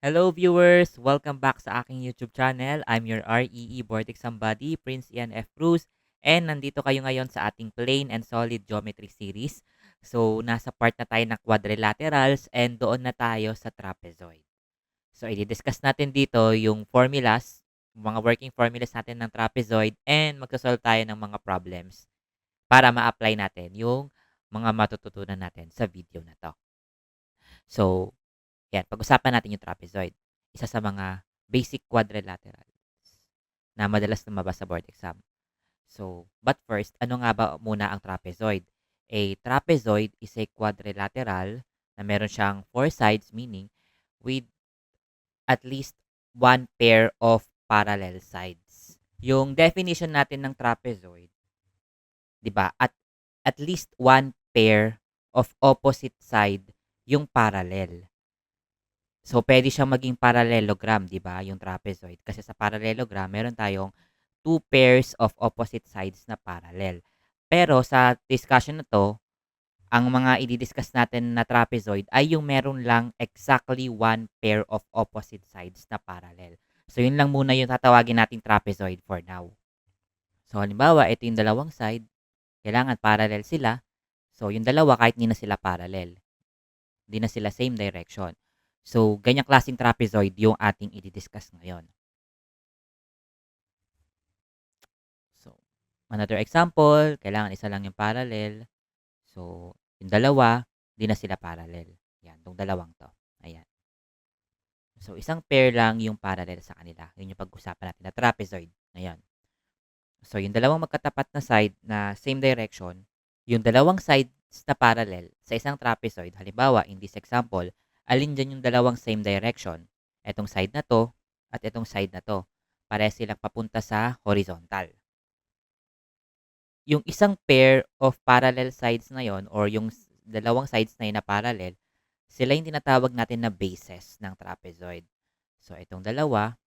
Hello viewers! Welcome back sa aking YouTube channel. I'm your REE Board Exam Buddy, Prince Ian F. Cruz. And nandito kayo ngayon sa ating Plane and Solid Geometry series. So, nasa part na tayo ng quadrilaterals and doon na tayo sa trapezoid. So, i-discuss natin dito yung formulas, mga working formulas natin ng trapezoid and magsasolve tayo ng mga problems para ma-apply natin yung mga matututunan natin sa video na to. So, yan, pag-usapan natin yung trapezoid. Isa sa mga basic quadrilaterals na madalas lumabas sa board exam. So, but first, ano nga ba muna ang trapezoid? A trapezoid is a quadrilateral na meron siyang four sides, meaning with at least one pair of parallel sides. Yung definition natin ng trapezoid, di ba? At least one pair of opposite side yung parallel. So, pwede siyang maging parallelogram, di ba? Yung trapezoid. Kasi sa parallelogram, meron tayong two pairs of opposite sides na parallel. Pero sa discussion na to, ang mga i-discuss natin na trapezoid ay yung meron lang exactly one pair of opposite sides na parallel. So, yun lang muna yung tatawagin nating trapezoid for now. So, halimbawa, ito yung dalawang side. Kailangan parallel sila. So, yung dalawa, kahit hindi na sila parallel. Hindi na sila same direction. So, ganyang klaseng trapezoid yung ating i-discuss ngayon. So, another example, kailangan isa lang yung parallel. So, yung dalawa, di na sila parallel. Yan, itong dalawang to. Ayan. So, isang pair lang yung parallel sa kanila. Yun yung pag-usapan natin na trapezoid. Ayan. So, yung dalawang magkatapat na side na same direction, yung dalawang sides na parallel sa isang trapezoid, halimbawa, in this example, alin dyan yung dalawang same direction? Etong side na to at etong side na to. Pareha silang papunta sa horizontal. Yung isang pair of parallel sides na yon or yung dalawang sides na yun na parallel, sila yung tinatawag natin na bases ng trapezoid. So, itong dalawa,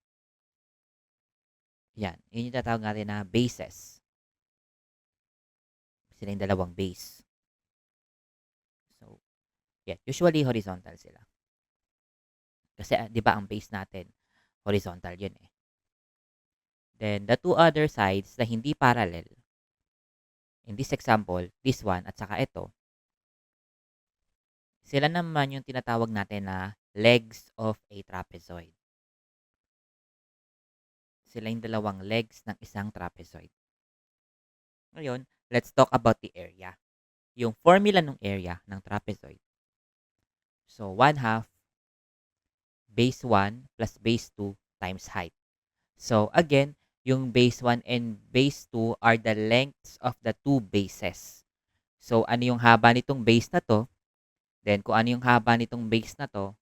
yan, yun yung tinatawag natin na bases. Sila yung dalawang base. So, yan, usually horizontal sila. Kasi, di ba, ang base natin, horizontal yun eh. Then, the two other sides na hindi parallel, in this example, this one at saka ito, sila naman yung tinatawag natin na legs of a trapezoid. Sila yung dalawang legs ng isang trapezoid. Ngayon, let's talk about the area. Yung formula ng area ng trapezoid. So, 1/2 base 1 plus base 2 times height. So, again, yung base 1 and base 2 are the lengths of the two bases. So, ano yung haba nitong base na to? Then, kung ano yung haba nitong base na to,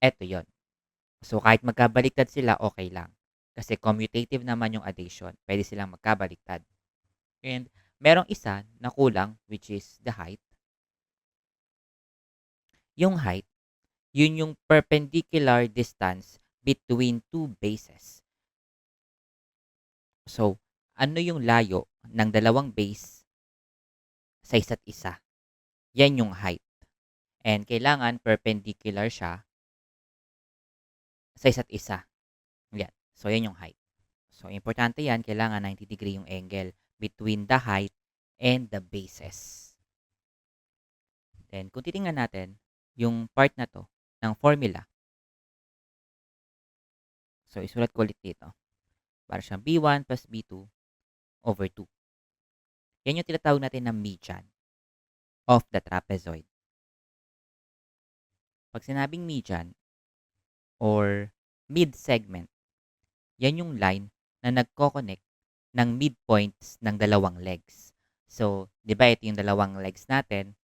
eto yon. So, kahit magkabaliktad sila, okay lang. Kasi commutative naman yung addition. Pwede silang magkabaliktad. And, merong isa na kulang, which is the height. Yung height, yun yung perpendicular distance between two bases. So, ano yung layo ng dalawang base sa isa't isa? Yan yung height. And kailangan perpendicular siya sa isa't isa. Yan. So, yan yung height. So, importante yan. Kailangan 90 degree yung angle between the height and the bases. Then, kung titingnan natin yung part na to ng formula. So, isulat ko ulit dito. Para siyang B1 plus B2 over 2. Yan yung tinatawag natin na median of the trapezoid. Pag sinabing median or mid-segment, yan yung line na nagko-connect ng midpoints ng dalawang legs. So, di ba ito yung dalawang legs natin?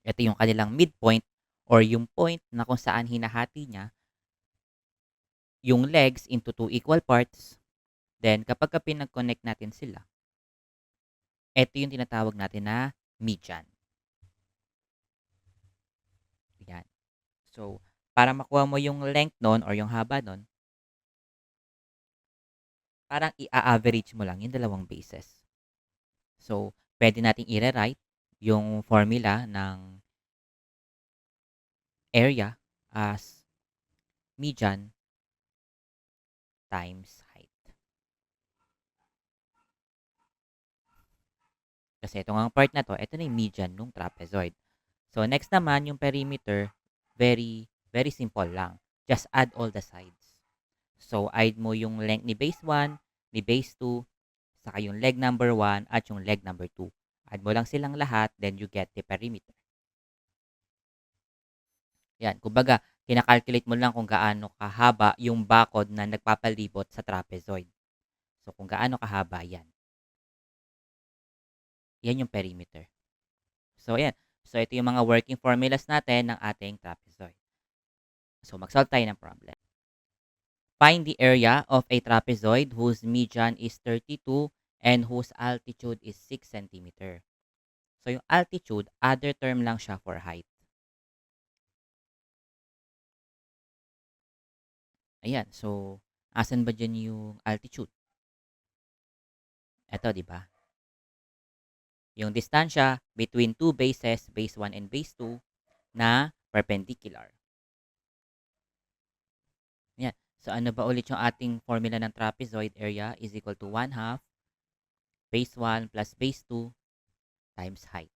Ito yung kanilang midpoint or yung point na kung saan hinahati niya yung legs into two equal parts. Then, kapag pinag-connect natin sila, ito yung tinatawag natin na median. Yan. So, para makuha mo yung length nun or yung haba nun, parang i-average mo lang yung dalawang bases. So, pwede nating i-rewrite yung formula ng area as median times height. Kasi ito nga part na to, ito na yung median ng trapezoid. So, next naman, yung perimeter, very, very simple lang. Just add all the sides. So, add mo yung length ni base 1, ni base 2, saka yung leg number 1, at yung leg number 2. Add mo lang silang lahat, then you get the perimeter. Yan, kumbaga, kinakalculate mo lang kung gaano kahaba yung bakod na nagpapalibot sa trapezoid. So, kung gaano kahaba yan. Yan yung perimeter. So, ayan. So, ito yung mga working formulas natin ng ating trapezoid. So, mag-solve tayo ng problem. Find the area of a trapezoid whose median is 32 and whose altitude is 6 cm. So, yung altitude, other term lang siya for height. Ayan. So, asan ba dyan yung altitude? Ito, di ba? Yung distansya between two bases, base 1 and base 2, na perpendicular. Yan. So, ano ba ulit yung ating formula ng trapezoid area is equal to 1/2 base 1 plus base 2 times height.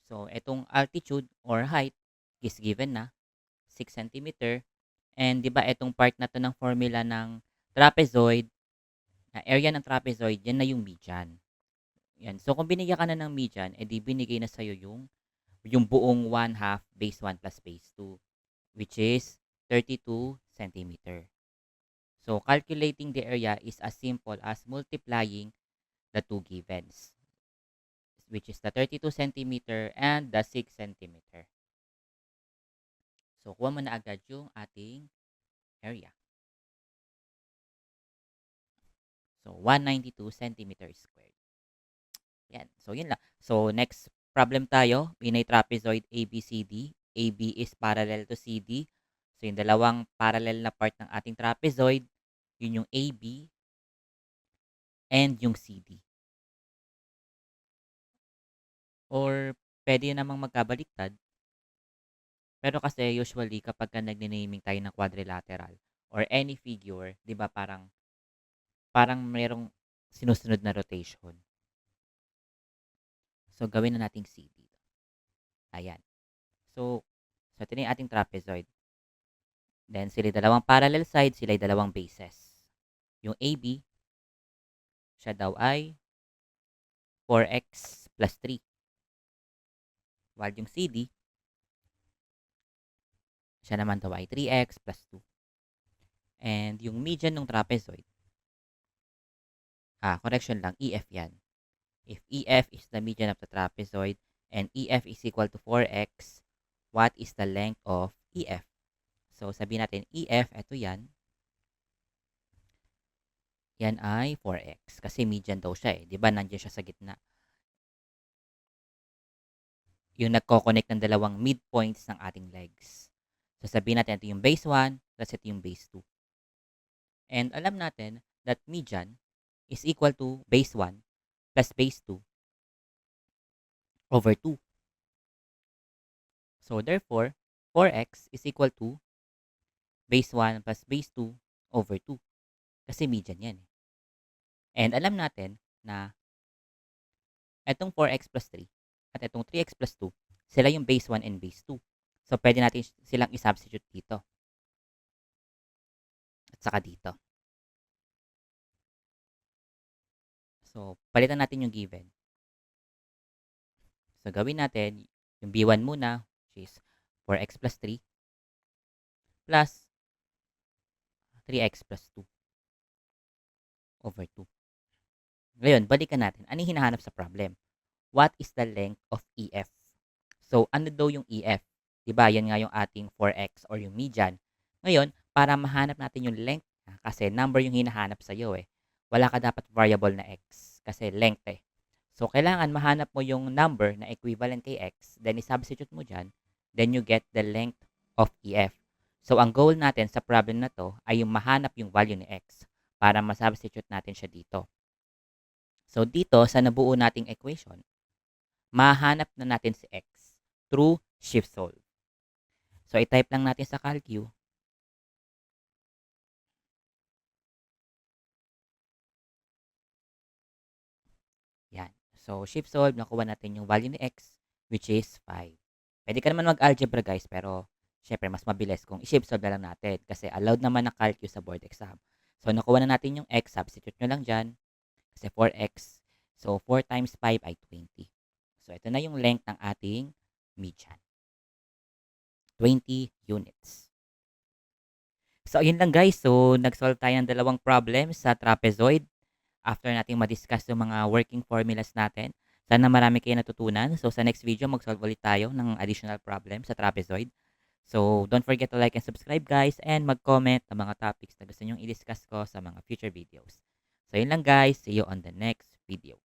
So, itong altitude or height is given na 6 cm. And di ba itong part na to ng formula ng trapezoid, na area ng trapezoid, yan na yung median. Yan. So, kung binigyan ka na ng median, edi binigay na sa'yo yung buong 1/2 base 1 plus base 2, which is 32 cm. So, calculating the area is as simple as multiplying the two givens, which is the 32 cm and the 6 cm. So, kuha mo na agad yung ating area. So, 192 centimeters squared. Yan. So, yun lang. So, next problem tayo. In a trapezoid ABCD, AB is parallel to CD. So, yung dalawang parallel na part ng ating trapezoid, yun yung AB and yung CD. Or, pwede namang magkabaliktad. Pero kasi usually kapag ka nagne-naming tayo ng quadrilateral or any figure, 'di ba parang merong sinusunod na rotation. So gawin na nating CD. Ayan. So ito na yung ating trapezoid. Then sila dalawang parallel sides, sila dalawang bases. Yung AB, siya daw ay 4x plus 3. While yung CD, siya naman daw ay 3x plus 2. And yung median ng trapezoid, correction lang, EF yan. If EF is the median of the trapezoid and EF is equal to 4x, what is the length of EF? So, sabihin natin, EF, ito yan. Yan ay 4x. Kasi median daw siya eh. Di ba? Nandiyan siya sa gitna. Yung nagko-connect ng dalawang midpoints ng ating legs. So, sabihin natin, ito yung base 1, tapos ito yung base 2. And alam natin that median is equal to base 1 plus base 2 over 2. So, therefore, 4x is equal to base 1 plus base 2 over 2. Kasi median yan. And alam natin na itong 4x plus 3 at itong 3x plus 2, sila yung base 1 and base 2. So, pwede natin silang i-substitute dito. At saka dito. So, palitan natin yung given. So, gawin natin yung b1 muna, which is 4x plus 3 plus 3x plus 2 over 2. Ngayon, balikan natin. Ano yung hinahanap sa problem? What is the length of EF? So, ano daw yung EF? Diba, yan nga yung ating 4x or yung median. Ngayon, para mahanap natin yung length, kasi number yung hinahanap sa'yo eh. Wala ka dapat variable na x, kasi length eh. So, kailangan mahanap mo yung number na equivalent kay x, then i-substitute mo dyan, then you get the length of EF. So, ang goal natin sa problem na to ay yung mahanap yung value ni x para ma-substitute natin siya dito. So, dito sa nabuo nating equation, mahanap na natin si x through shift solve. So, i-type lang natin sa calcu So, shift solve, nakuha natin yung value ni x, which is 5. Pwede ka naman mag-algebra guys, pero syempre mas mabilis kung i-shift solve na lang natin kasi allowed naman na calculus sa board exam. So, nakuha na natin yung x, substitute nyo lang dyan kasi 4x. So, 4 times 5 ay 20. So, ito na yung length ng ating median. 20 units. So, ayun lang guys. So, nag-solve tayo ng dalawang problems sa trapezoid. After nating ma-discuss yung mga working formulas natin. Sana marami kayo natutunan. So, sa next video, mag-solve ulit tayo ng additional problem sa trapezoid. So, don't forget to like and subscribe guys and mag-comment ng mga topics na gusto nyong i-discuss ko sa mga future videos. So, yun lang guys. See you on the next video.